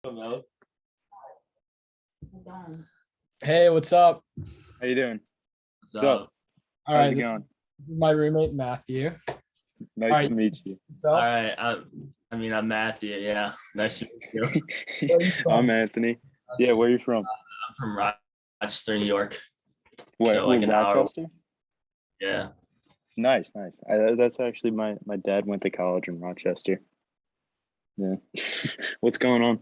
Hello. Hey, what's up? How you doing? What's What's up? up? All How's right, it this going? is my roommate Matthew. Nice All right, to meet you. All yourself? right. I'm Matthew. Yeah. Nice to meet you. Where are you I'm from? Anthony. Yeah, where you from? I'm from Rochester, New York. What, So like an hour. Rochester? Yeah. Nice. That's actually my dad went to college in Rochester. Yeah. What's going on?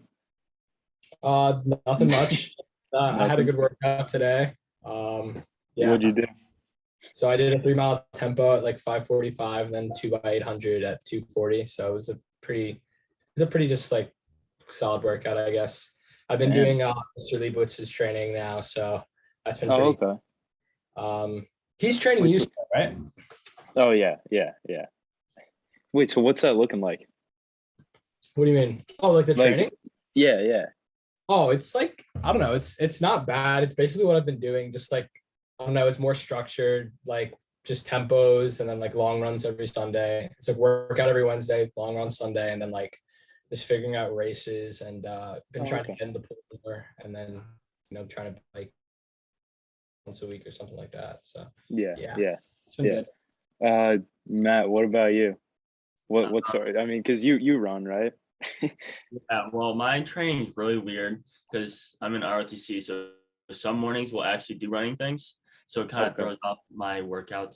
Nothing much. I had a Nothing. good workout today. Yeah. What'd you do? So I did a 3 mile tempo at like 5:45, and then 2 by 800 at 2:40. So it was a pretty just like solid workout, I guess. I've been Damn. doing Mr. Leibowitz's training now, so that's been Oh, pretty. okay. He's training Wait, you, so- still, right? Oh, yeah. Wait, so what's that looking like? What do you mean? Oh, like the Like, training? yeah. Oh, it's like, I don't know. It's not bad. It's basically what I've been doing. Just like, I don't know, it's more structured, like just tempos and then like long runs every Sunday. It's like workout every Wednesday, long run Sunday, and then like just figuring out races and been Oh, trying to okay. get in the pool more, and then trying to like once a week or something like that. So Yeah. it's been Yeah. good. Matt, what about you? What sort? I mean, because you run, right? Yeah. Well, my training is really weird because I'm in ROTC. So some mornings we'll actually do running things. So it kind of Okay. throws off my workouts.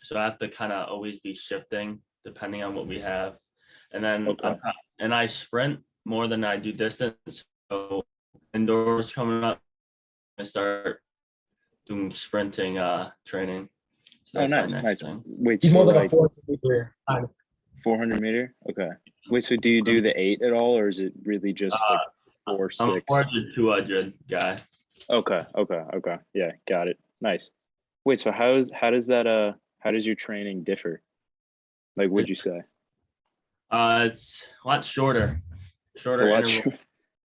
So I have to kind of always be shifting depending on what we have. And then Okay. and I sprint more than I do distance. So indoors coming up, I start doing sprinting training. So Oh, that's my nice. next thing. Wait, He's so more like a like 4 meter. 400 meter? Okay. Wait, so do you do the 8 at all, or is it really just like 4, I'm 6? 400, 200 guy. Okay. Yeah, got it. Nice. Wait, so how does your training differ? Like, would you say? It's a lot shorter It's a lot interval, shorter.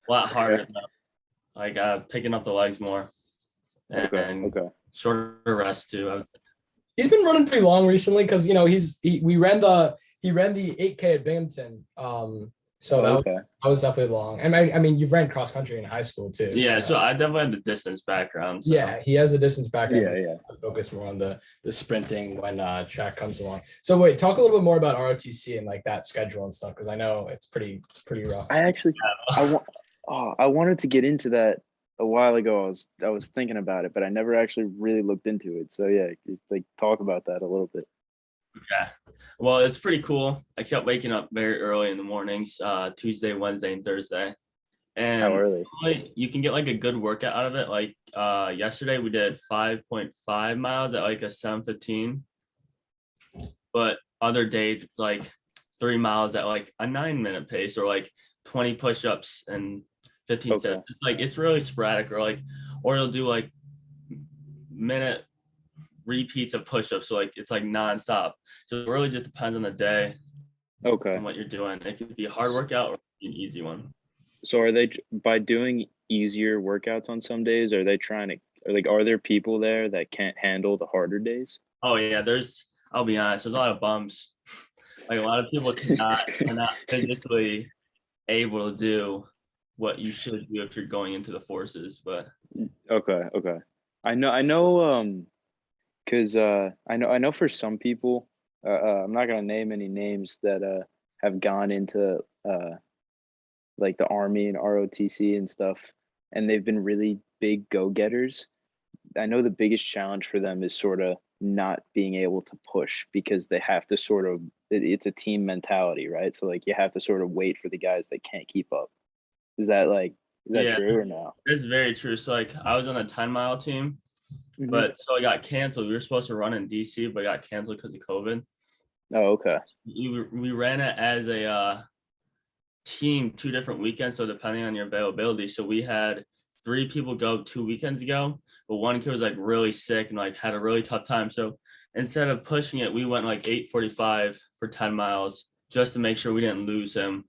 a lot harder. Okay. Like picking up the legs more and Okay. shorter rest too. He's been running pretty long recently because we ran the 8K at Binghamton. So Okay. that was definitely long. And I mean, you've ran cross country in high school too. Yeah, so I definitely have the distance background. So. Yeah, he has a distance background. Yeah. To focus more on the sprinting when track comes along. So wait, talk a little bit more about ROTC and like that schedule and stuff, because I know it's pretty rough. I wanted to get into that a while ago. I was thinking about it, but I never actually really looked into it. So yeah, like talk about that a little bit. Yeah. Well, it's pretty cool. I kept waking up very early in the mornings, Tuesday, Wednesday, and Thursday. And How early? you can get like a good workout out of it. Like yesterday we did 5.5 miles at like a 7:15. But other days it's like 3 miles at like a 9-minute pace, or like 20 push-ups and 15 Okay. steps. It's really sporadic, or you'll do like minute repeats of push-ups. So like it's like nonstop. So it really just depends on the day Okay. and what you're doing. It could be a hard workout or an easy one. So are they, by doing easier workouts on some days, are they trying to, are there people there that can't handle the harder days? Oh yeah, I'll be honest, there's a lot of bumps. Like a lot of people are not physically able to do what you should do if you're going into the forces. But Okay. I know, because I know for some people, I'm not gonna name any names that have gone into like the Army and ROTC and stuff, and they've been really big go-getters. I know the biggest challenge for them is sort of not being able to push, because they have to sort of, it's a team mentality, right? So like you have to sort of wait for the guys that can't keep up. Is that yeah, true or no? it's very true. So like I was on a 10-mile team, Mhm. but so I got canceled. We were supposed to run in DC, but got canceled because of COVID. Oh, okay. We ran it as a team 2 different weekends, so depending on your availability. So we had 3 people go 2 weekends ago, but one kid was like really sick and like had a really tough time. So instead of pushing it, we went like 8:45 for 10 miles just to make sure we didn't lose him,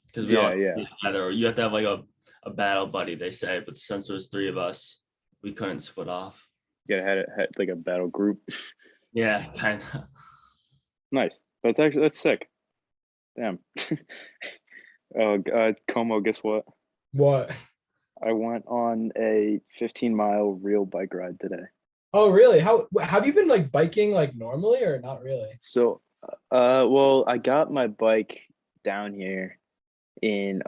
because we all Yeah. together. Or you have to have like a battle buddy, they say, but since there was 3 of us, we couldn't split off. Yeah, had like a battle group. Yeah, kind of. Nice. That's sick. Damn. Como, guess what? What? I went on a 15-mile real bike ride today. Oh, really? How have you been like biking like normally or not really? So, well, I got my bike down here in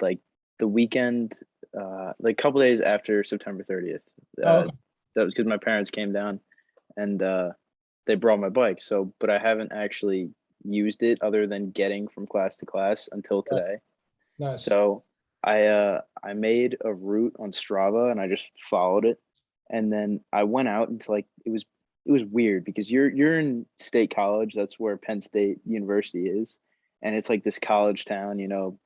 like the weekend, like a couple days after September 30th. Oh, Uh, okay. that was because my parents came down and they brought my bike. So, but I haven't actually used it other than getting from class to class until Right. today. Nice. So I made a route on Strava and I just followed it. And then I went out into like it was weird because you're in State College, that's where Penn State University is. And it's like this college town,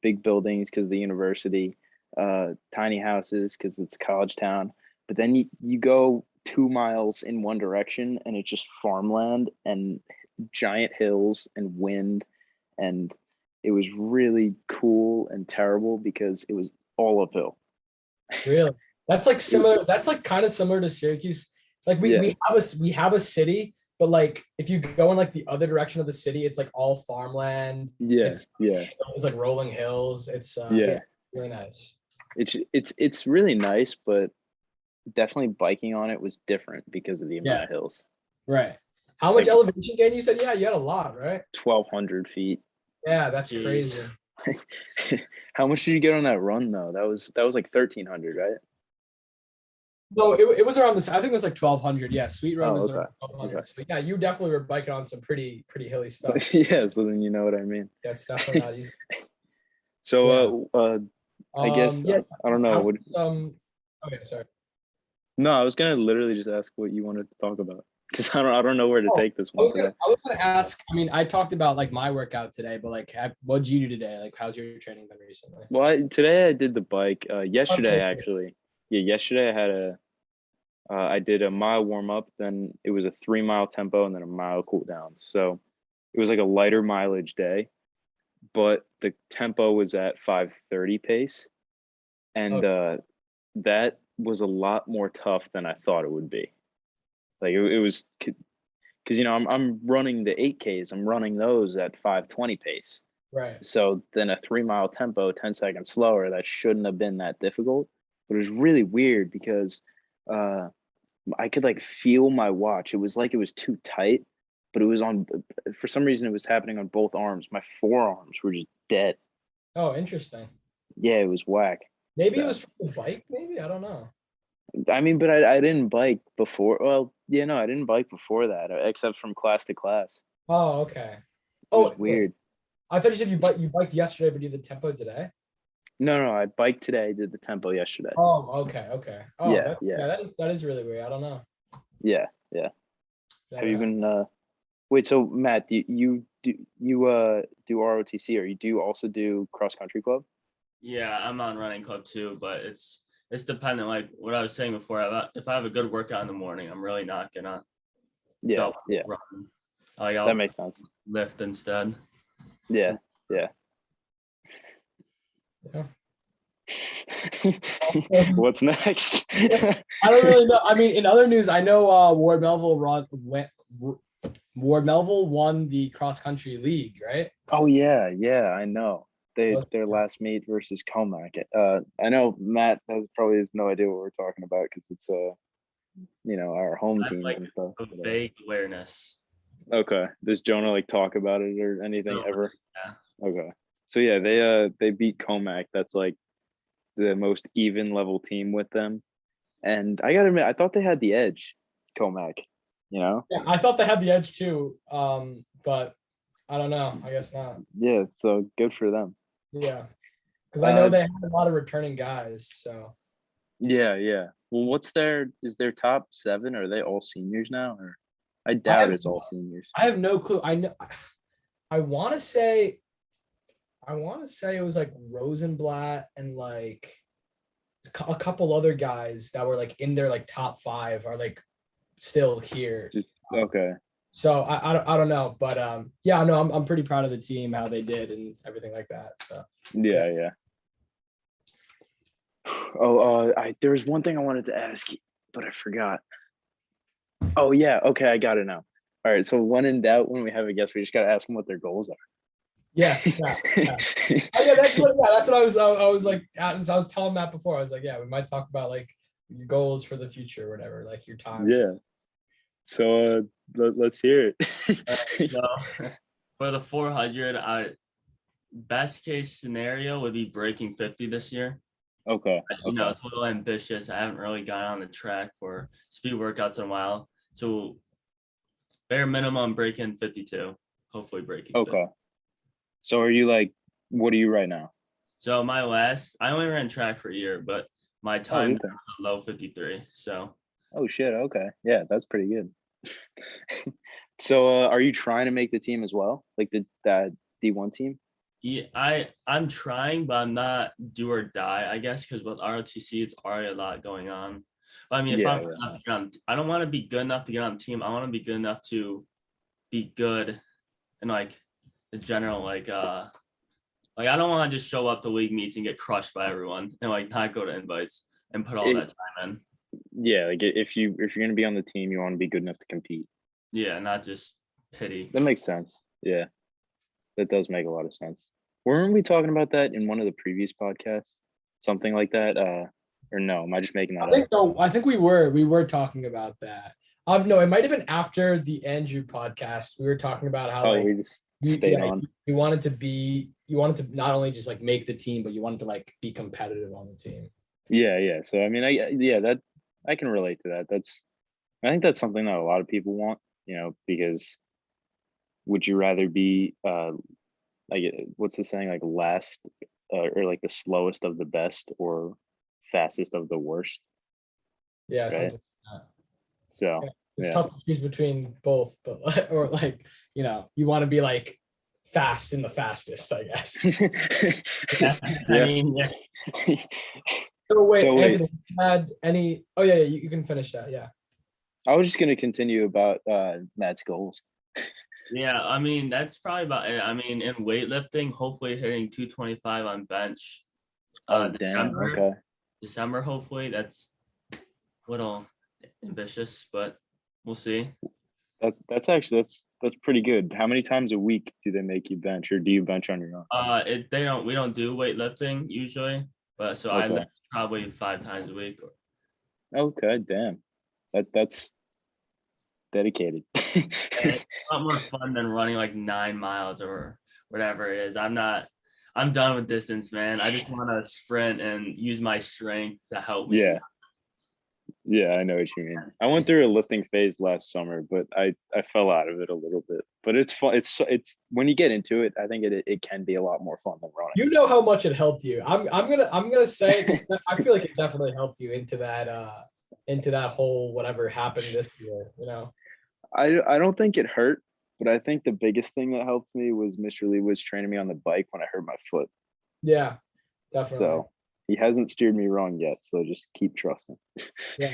big buildings because of the university, tiny houses because it's a college town. But then you go 2 miles in one direction and it's just farmland and giant hills and wind, and it was really cool and terrible because it was all uphill. Really? That's like It- similar. That's like kind of similar to Syracuse. Like we yeah, we have a city, but like if you go in like the other direction of the city, it's like all farmland. yeah, It's yeah, it's like rolling hills. It's yeah. yeah, really nice. It's really nice, but definitely biking on it was different because of the amount Yeah, of hills. right. How much Like elevation gain you said? Yeah, you had a lot, right? 1,200 feet. Yeah, that's Jeez. crazy. How much did you get on that run though? That was like 1,300, right? No, it was around this. I think it was like 1,200. Yeah, Sweet Run Oh, was okay. around 1,200. Okay. So yeah, you definitely were biking on some pretty hilly So, stuff. yeah, so then you know what I mean. That's definitely not easy. Yeah. So I guess Yeah. I don't know How what. was Okay, sorry. No, I was gonna literally just ask what you wanted to talk about because I don't know where to Oh, take this I one was gonna today. I was gonna ask. I mean, I talked about like my workout today, but like, what'd you do today? Like, how's your training been recently? Well, today I did the bike. Yesterday Okay, cool. actually, yeah, yesterday I did a mile warm up, then it was a 3 mile tempo, and then a mile cool down. So it was like a lighter mileage day, but the tempo was at 5:30 pace, and Okay. that was a lot more tough than I thought it would be. Like it was because I'm running the 8Ks, I'm running those at 5:20 pace. Right. So then a 3 mile tempo, 10 seconds slower, that shouldn't have been that difficult. But it was really weird because uh, I could like feel my watch. It was like it was too tight, but it was for some reason, it was happening on both arms. My forearms were just dead. Oh, interesting. Yeah, it was whack. Maybe it So, was from the bike. Maybe I don't know. I mean, but I didn't bike before. Well, yeah, no, I didn't bike before that, except from class to class. Oh, okay. It was Oh, wait. weird. I thought you said you biked yesterday, but you did tempo today. No, no, I biked today. I did the tempo yesterday. Oh, okay, okay. Oh, Yeah, yeah, yeah, that is really weird. I don't know. yeah, yeah. Have Never you had. been? Wait, so Matt, do ROTC, or you do also do cross country club? Yeah, I'm on running club too, but it's dependent. Like what I was saying before, if I have a good workout in the morning, I'm really not gonna Yeah, go yeah, run. Like that I'll makes sense. lift instead. Yeah, yeah. Yeah. What's next? I don't really know. I mean, in other news, I know Ward Melville won the cross country league, right? Oh yeah, yeah, I know. That Their last meet versus Comac. I know Matt has no idea what we're talking about because it's our home I have teams like and stuff. a But, vague awareness. okay, does Jonah like talk about it or anything No, ever? yeah. Okay, so yeah, they beat Comac. That's like the most even level team with them. And I gotta admit, I thought they had the edge, Comac. You know? Yeah, I thought they had the edge too. But I don't know. I guess not. Yeah, so good for them. Yeah, because I know Uh, they had a lot of returning guys. So yeah, yeah. Well, is their top seven? Are they all seniors now? Or I I doubt have it's all seniors. I have no clue. I know. I want to say. I want to say it was like Rosenblatt and like a couple other guys that were like in their like top five are like still here. Just okay. So I don't know, but yeah, no, I'm pretty proud of the team, how they did and everything like that. So Yeah, yeah. Oh, there was one thing I wanted to ask you, but I forgot. Oh yeah, okay, I got it now. All right, so when in doubt, when we have a guest, we just gotta ask them what their goals are. Yes. Yeah. Oh, yeah, that's what I was like, I was telling Matt before. I was like, yeah, we might talk about like your goals for the future or whatever, like your time. Yeah. So let's hear it. So for the 400, best case scenario would be breaking 50 this year. Okay. It's a little ambitious. I haven't really gone on the track for speed workouts in a while. So bare minimum breaking 52, hopefully breaking 50. Okay. So are you like, what are you right now? So I only ran track for a year, but my time okay. was a low 53. So Oh shit. Okay. Yeah, that's pretty good. So are you trying to make the team as well? Like that D1 team? yeah, I'm trying, but I'm not do or die, I guess, because with ROTC, it's already a lot going on. But I mean, if Yeah, I'm good enough to get on, I don't want to be good enough to get on the team. I want to be good enough to be good in like the general like I don't want to just show up to league meets and get crushed by everyone and like not go to invites and put all that time in. Yeah, like if you're gonna be on the team, you want to be good enough to compete. Yeah, not just pity. That makes sense. Yeah, that does make a lot of sense. Weren't we talking about that in one of the previous podcasts? Something like that? Or no? Am I just making that I up? think so. I think we were talking about that. No, it might have been after the Andrew podcast. We were talking about how like We just stayed on. you wanted to not only just like make the team, but you wanted to like be competitive on the team. Yeah. So I mean, that I can relate to that. I think that's something that a lot of people want, because would you rather be like what's the saying, like last or like the slowest of the best or fastest of the worst, Yeah, right? something like that. So It's yeah. tough to choose between both, but or like you want to be like fast in the fastest, I guess. Yeah. I mean, yeah. So wait, So wait. Anthony, you had any? Oh yeah, you can finish that. Yeah. I was just going to continue about Matt's goals. Yeah, I mean, that's probably about it. I mean, in weightlifting, hopefully hitting 225 on bench. Oh, damn. December, Okay. December, hopefully. That's a little ambitious, but we'll see. That's pretty good. How many times a week do they make you bench, or do you bench on your own? We don't do weightlifting usually, but so I Okay. lift probably 5 times a week. Okay, damn. That's dedicated. It's a lot more fun than running like 9 miles or whatever it is. I'm done with distance, man. I just want to sprint and use my strength to help me. Yeah, I know what you mean. I went through a lifting phase last summer, but I fell out of it a little bit. But it's fun. It's when you get into it, I think it can be a lot more fun than running. You know how much it helped you. I'm gonna say I feel like it definitely helped you into that whole whatever happened this year. I don't think it hurt, but I think the biggest thing that helped me was Mr. Lee was training me on the bike when I hurt my foot. Yeah, definitely. So he hasn't steered me wrong yet. So just keep trusting. Yeah.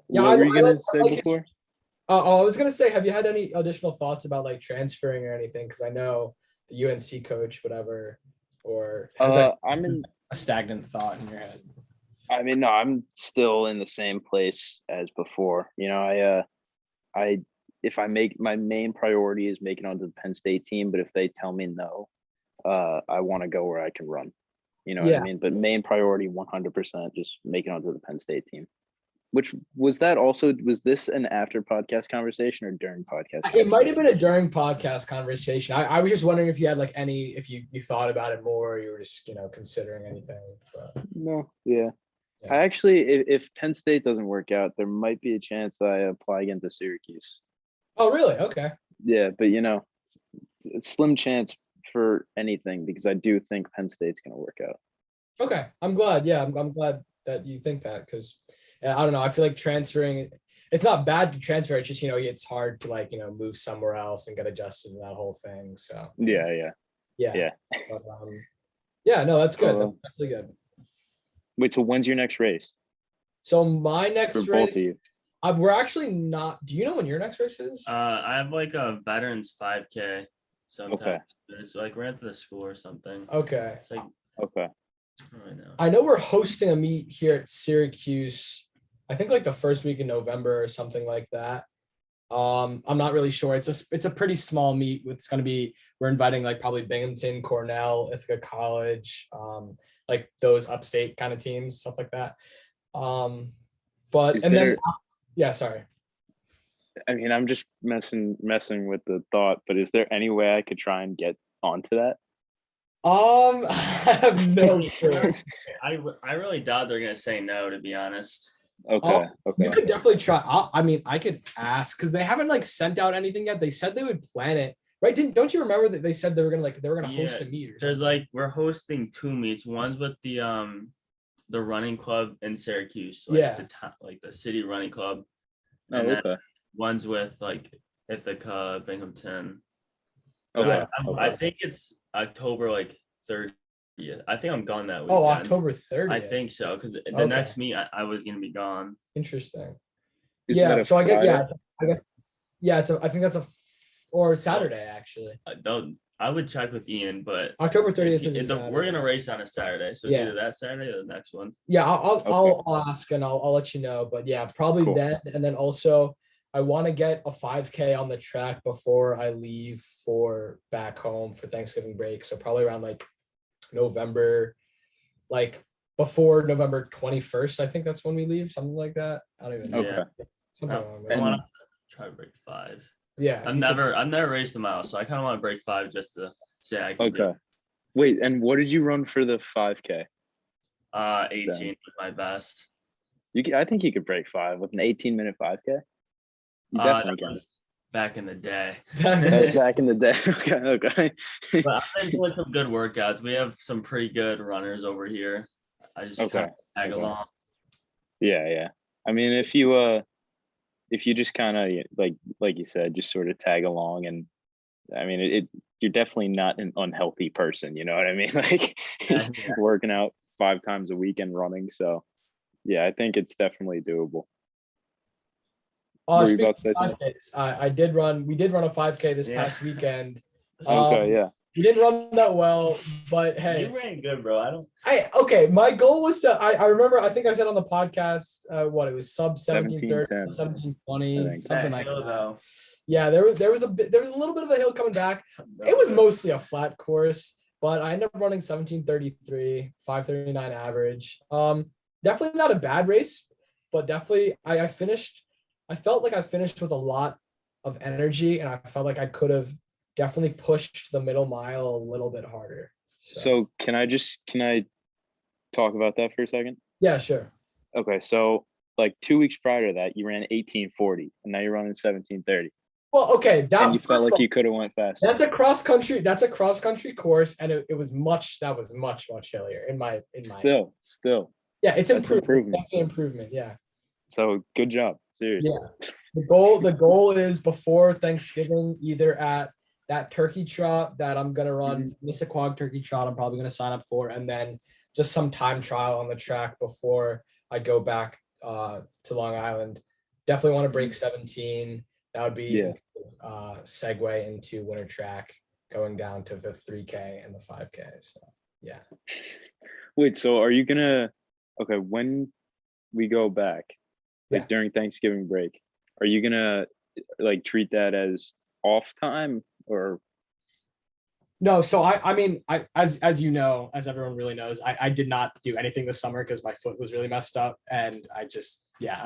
What were you gonna say before? I was gonna say, have you had any additional thoughts about like transferring or anything? Because I know the UNC coach, whatever, or has I'm in a stagnant thought in your head. I mean, no, I'm still in the same place as before. If I make my main priority is making onto the Penn State team, but if they tell me no, I want to go where I can run. You know what I mean? But main priority, 100%, just making onto the Penn State team. Which was this an after podcast conversation or during podcast? It might have been a during podcast conversation. I was just wondering if you had like if you thought about it more, or you were just considering anything. But. No, yeah. I actually, if Penn State doesn't work out, there might be a chance I apply again to Syracuse. Oh, really? Okay. Yeah, but it's slim chance for anything because I do think Penn State's going to work out. Okay, I'm glad. Yeah, I'm glad that you think that because I don't know. I feel like transferring. It's not bad to transfer. It's just it's hard to move somewhere else and get adjusted to that whole thing. So yeah. But, yeah, no, that's good. That's definitely good. Wait, so when's your next race? So my next for race, both of you. We're actually not. Do you know when your next race is? I have like a veterans 5K sometimes. Okay. It's like ran to the school or something. Okay. It's like okay. I know we're hosting a meet here at Syracuse. I think like the first week in November or something like that. I'm not really sure. It's a pretty small meet. We're inviting like probably Binghamton, Cornell, Ithaca College, like those upstate kind of teams, stuff like that. But Is and then there, yeah, sorry. I mean, I'm just messing with the thought, but is there any way I could try and get onto that? I have no clue. I really doubt they're gonna say no, to be honest. Okay, You okay. could definitely try. I mean, I could ask because they haven't like sent out anything yet. They said they would plan it, right? Don't you remember that they said they were gonna host Yeah, a meet or there's something? like we're hosting 2 meets. One's with the running club in Syracuse, like Yeah. like the city running club, Oh, and then okay. one's with like Ithaca, Binghamton. Okay. Yeah. I think it's October like 30th. I think I'm gone that Oh, weekend. October 30th. I think so, because the Okay. next meet I was gonna be gone. Interesting. Isn't that Yeah. a So I get Friday? I guess I think that's or Saturday actually. I would check with Ian, but October 30th is we're gonna race on a Saturday, so it's Yeah. either that Saturday or the next one. Yeah, Okay. I'll ask and I'll let you know. But yeah, probably Cool. then. And then also I want to get a 5K on the track before I leave for back home for Thanksgiving break. So probably around like November, like before November 21st. I think that's when we leave, something like that. I don't even know. Yeah. Something I along those And- want lines. to try to break 5. Yeah. I've never raced a mile, so I kind of want to break 5 just to say I can do Okay. Wait, and what did you run for the 5K? 18 with my best. I think you could break 5 with an 18-minute 5K. You That definitely can. was back in the day. That was back in the day. Okay, okay. But I've been doing some good workouts. We have some pretty good runners over here. I just Okay, kind of tag okay. along. Yeah, yeah. I mean, if you just kind of like you said, just sort of tag along, and I mean, you're definitely not an unhealthy person. You know what I mean? Like Yeah. working out 5 times a week and running. So yeah, I think it's definitely doable. Were you Speaking about to say of something? 5Ks, we did run a 5K this Yeah. past weekend. Okay, yeah. We didn't run that well, but hey, You ran good, bro. I don't. okay. My goal was to. I remember. I think I said on the podcast, what it was sub 17:10, 17:20, I think. something That like hill, that. though. Yeah, there was a little bit of a hill coming back. It was mostly a flat course, but I ended up running 17:33, 5:39 average. Definitely not a bad race, but definitely I finished. I felt like I finished with a lot of energy, and I felt like I could have definitely pushed the middle mile a little bit harder. So can I talk about that for a second? Yeah, sure. Okay, so like 2 weeks prior to that, you ran 18:40, and now you're running 17:30, Well, okay, and you felt first of like all, you could have went faster. that's a cross country course, and it was much hillier in my Still, yeah, it's that's improvement. improvement. Definitely improvement. Yeah. So good job, seriously. Yeah. The goal is before Thanksgiving, either at that turkey trot that I'm gonna run, Nissaquag turkey trot, I'm probably gonna sign up for, and then just some time trial on the track before I go back to Long Island. Definitely want to break 17. That would be segue into winter track, going down to the 3K and the 5K. So yeah. Wait, so are you gonna? Okay, when we go back, like during Thanksgiving break, are you gonna like treat that as off time or? No, so I mean, as you know, as everyone really knows, I did not do anything this summer because my foot was really messed up, and I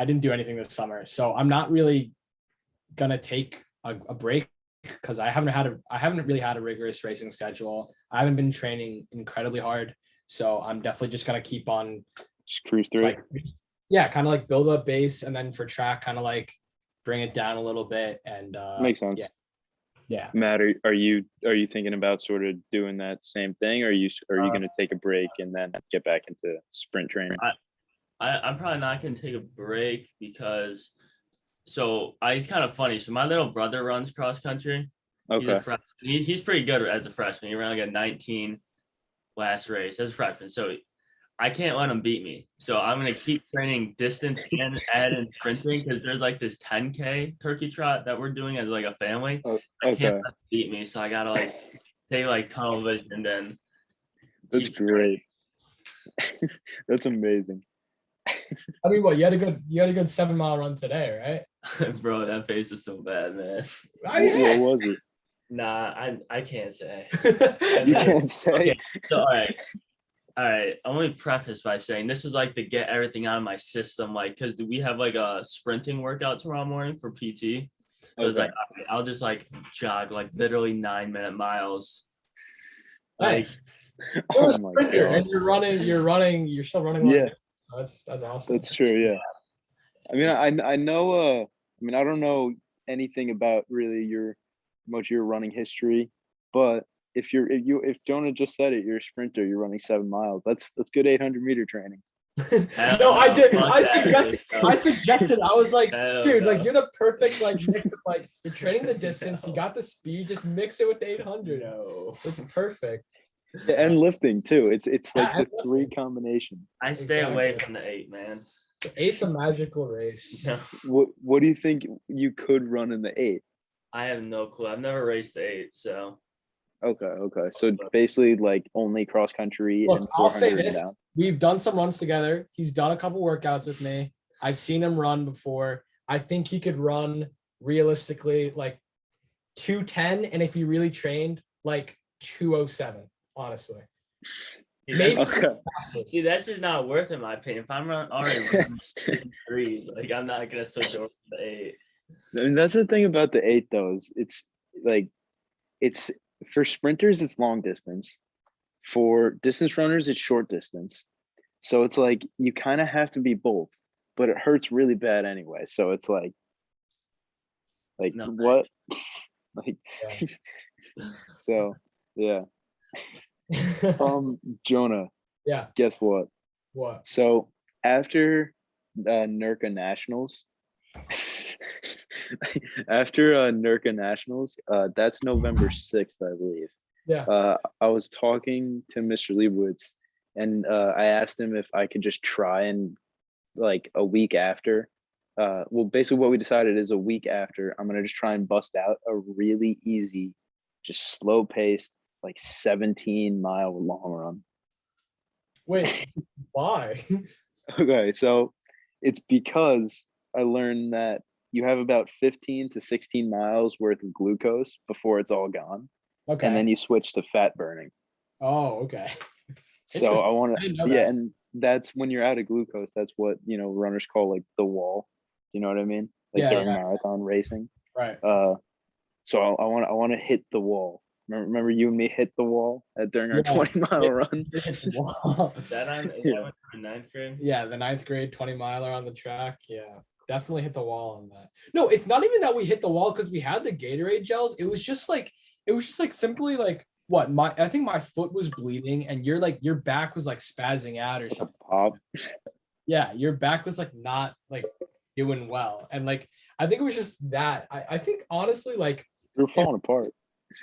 didn't do anything this summer. So I'm not really gonna take a break because I haven't really had a rigorous racing schedule. I haven't been training incredibly hard, so I'm definitely just gonna keep on Just cruise through it. kind of like build up base, and then for track, kind of like bring it down a little bit, and Makes sense. Yeah. Matt, are you thinking about sort of doing that same thing, or are you going to take a break and then get back into sprint training? I'm probably not gonna take a break because it's kind of funny. So my little brother runs cross country. Okay. He's a freshman. He's pretty good as a freshman. He ran like a 19 last race as a freshman. So I can't let him beat me. So I'm gonna keep training distance and add in sprinting because there's like this 10K turkey trot that we're doing as like a family. I can't let him beat me, so I gotta like stay like tunnel vision and then. That's great. That's amazing. I mean, what, you had a good 7 mile run today, Bro, that pace is so bad, man. right? What was it? Nah, I can't say. You can't say. Okay, so all right. I want to preface by saying this was like to get everything out of my system, like because we have like a sprinting workout tomorrow morning for PT. So it's Okay. like I'll just like jog like literally 9-minute miles. Hey, Like you're a Oh my sprinter God. and you're still running long Yeah, distance, so that's awesome. that's true. Yeah. I mean, I know. I mean, I don't know anything about really your running history, but if Jonah just said it, you're a sprinter. You're running 7 miles. That's good 800-meter training. No, I did. Fuck that. I suggested. I was like, Hell dude, no. like you're the perfect like mix of like you're training the distance, you got the speed, just mix it with the 800. No. It's perfect. And lifting too. It's like Yeah, the three combination. I stay away Exactly. from the 8, man. The 8's a magical race. No, What do you think you could run in the 8? I have no clue. I've never raced the 8, so Okay. So basically, like only cross country Look, and I'll say 400 and this. down. We've done some runs together. He's done a couple workouts with me. I've seen him run before. I think he could run realistically like 210, and if he really trained, like 207, honestly. Maybe Okay. faster. see, that's just not worth it, in my opinion. If I'm already running 53s, like I'm not gonna switch over to the 8. I mean, that's the thing about the 8 though. It's like it's for sprinters, it's long distance. For distance runners, it's short distance. So it's like you kind of have to be both, but it hurts really bad anyway. So it's like No, what? Like so yeah. Jonah, Yeah. guess what? What? So after NERCA Nationals, that's November 6th, I believe. Yeah. I was talking to Mr. Leibowitz, and I asked him if I could just try and like a week after. Well, basically what we decided is a week after, I'm gonna just try and bust out a really easy, just slow paced, like 17-mile long run. Wait, why? Okay, so it's because I learned that you have about 15 to 16 miles worth of glucose before it's all gone, Okay. and then you switch to fat burning. Oh, okay. So I want I didn't know to, yeah, that. and that's when you're out of glucose. That's what runners call like the wall. You know what I mean? Like Yeah, during yeah. marathon racing. Right. So I want to hit the wall. Remember you and me hit the wall during our Yeah. 20-mile run. Hit the wall. is that Yeah. when you were in 9th grade? Yeah, the 9th grade 20-miler on the track. Yeah, definitely hit the wall on that. No, it's not even that we hit the wall because we had the Gatorade gels. It was just like simply like what I think my foot was bleeding and your back was like spazzing out or something. Pop. Yeah, your back was like not like doing well. And like I think it was just that. I think honestly, like We're falling apart.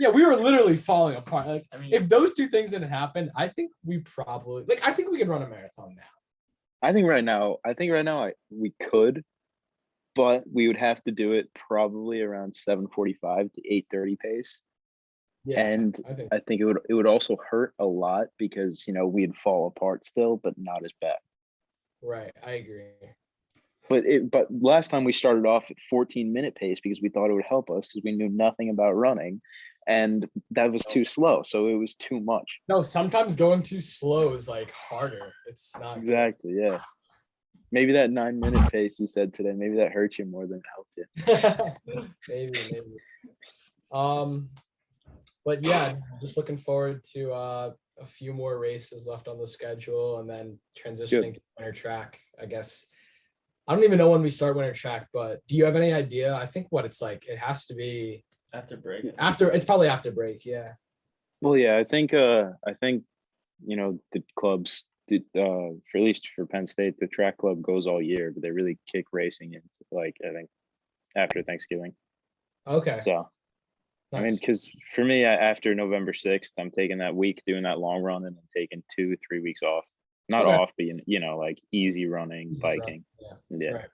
yeah, we were literally falling apart. Like I mean, if those two things didn't happen, I think we probably I think we could run a marathon now. I think right now we could, but we would have to do it probably around 7:45 to 8:30 pace. Yeah, And I think it would also hurt a lot because we'd fall apart still, but not as bad. right. I agree. But last time we started off at 14-minute pace because we thought it would help us because we knew nothing about running, and that was too slow. So it was too much. No, sometimes going too slow is like harder. It's not good. Exactly. Yeah. Maybe that 9-minute pace you said today, maybe that hurts you more than it helped you. maybe. But yeah, just looking forward to a few more races left on the schedule and then transitioning to winter track. I guess I don't even know when we start winter track, but do you have any idea? I think what it's like, it has to be after break. it's probably after break. Yeah. Well, yeah, I think the clubs did, for at least for Penn State, the track club goes all year, but they really kick racing into like I think after Thanksgiving. Okay. So I mean, because for me, after November 6th, I'm taking that week doing that long run and then taking 2-3 weeks off. Not off, but like easy running, biking. Yeah. Right.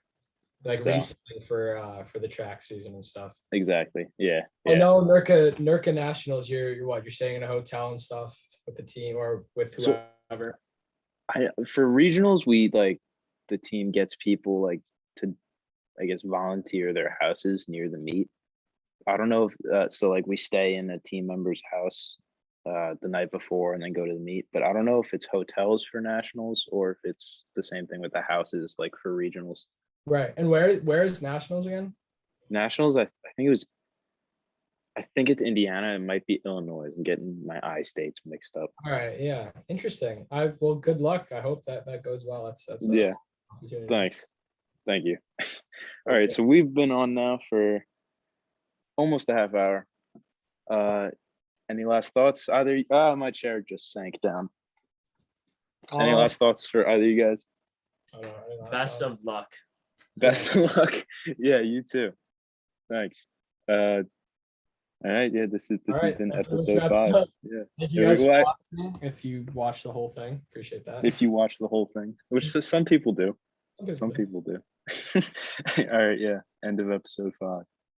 Like restarting for the track season and stuff. Exactly. Yeah. I know NERCA Nationals, you're staying in a hotel and stuff with the team or with whoever. For regionals, we the team gets people like to, I guess, volunteer their houses near the meet. I don't know if so like we stay in a team member's house the night before and then go to the meet, but I don't know if it's hotels for nationals or if it's the same thing with the houses like for regionals. Right. And where is nationals again? Nationals, I think it's Indiana. It might be Illinois. I'm getting my states mixed up. All right. Yeah. Interesting. Well, good luck. I hope that goes well. That's Yeah. opportunity. Thanks. Thank you. All right. So we've been on now for almost a half hour. Any last thoughts? Either my chair just sank down. Any last thoughts for either of you guys? I don't know, any last Best thoughts? of luck. Best of luck. Yeah, you too. Thanks. All right. Yeah, this has right, been that episode wraps 5. up. Yeah. Thank you There we guys go. for watching. If you watched the whole thing, appreciate that. If you watch the whole thing, which some people do. Okay, Some good. people do. All right. Yeah. End of episode 5.